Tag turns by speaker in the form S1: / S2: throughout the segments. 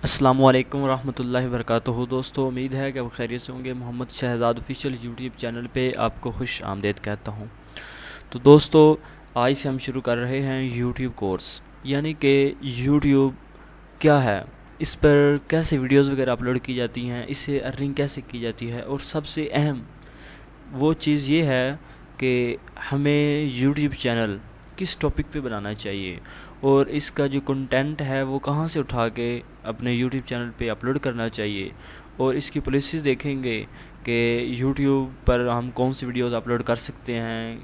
S1: السلام علیکم ورحمۃ اللہ وبرکاتہ دوستو، امید ہے کہ آپ خیریت سے ہوں گے۔ محمد شہزاد آفیشیل یوٹیوب چینل پہ آپ کو خوش آمدید کہتا ہوں۔ تو دوستو، آج سے ہم شروع کر رہے ہیں یوٹیوب کورس، یعنی کہ یوٹیوب کیا ہے، اس پر کیسے ویڈیوز وغیرہ اپلوڈ کی جاتی ہیں، اس سے ارننگ کیسے کی جاتی ہے، اور سب سے اہم وہ چیز یہ ہے کہ ہمیں یوٹیوب چینل کس ٹاپک پہ بنانا چاہیے، اور اس کا جو کنٹینٹ ہے وہ کہاں سے اٹھا کے اپنے یوٹیوب چینل پہ اپلوڈ کرنا چاہیے، اور اس کی پالیسیز دیکھیں گے کہ یوٹیوب پر ہم کون سی ویڈیوز اپلوڈ کر سکتے ہیں،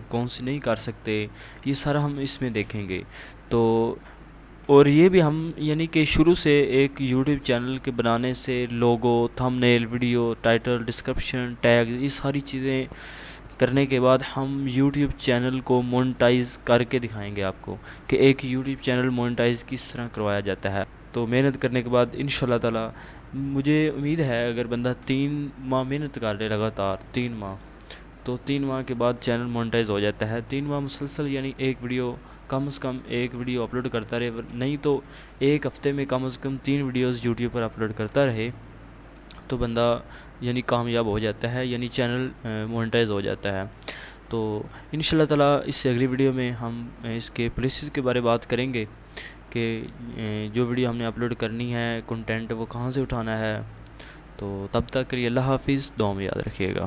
S1: کون سی نہیں کر سکتے، یہ سارا ہم اس میں دیکھیں گے۔ تو اور یہ بھی ہم یعنی کہ شروع سے ایک یوٹیوب چینل کے بنانے سے لوگو، تھم نیل، ویڈیو ٹائٹل، ڈسکرپشن، ٹیگ، یہ ساری چیزیں کرنے کے بعد ہم یوٹیوب چینل کو مونٹائز کر کے دکھائیں گے آپ کو کہ ایک یوٹیوب چینل مونٹائز کس طرح کروایا جاتا ہے۔ تو محنت کرنے کے بعد انشاءاللہ تعالی مجھے امید ہے اگر بندہ 3 ماہ محنت کر لے لگاتار 3 ماہ، تو 3 ماہ کے بعد چینل مونٹائز ہو جاتا ہے۔ 3 ماہ مسلسل یعنی ایک ویڈیو کم از کم ایک ویڈیو اپلوڈ کرتا رہے، نہیں تو ایک ہفتے میں کم از کم 3 ویڈیوز یوٹیوب پر اپلوڈ کرتا رہے، تو بندہ یعنی کامیاب ہو جاتا ہے، یعنی چینل مونٹائز ہو جاتا ہے۔ تو انشاءاللہ تعالی اس سے اگلی ویڈیو میں ہم اس کے پالیسیز کے بارے بات کریں گے کہ جو ویڈیو ہم نے اپلوڈ کرنی ہے، کنٹینٹ وہ کہاں سے اٹھانا ہے۔ تو تب تک کے لیے اللہ حافظ، دعا میں یاد رکھیے گا۔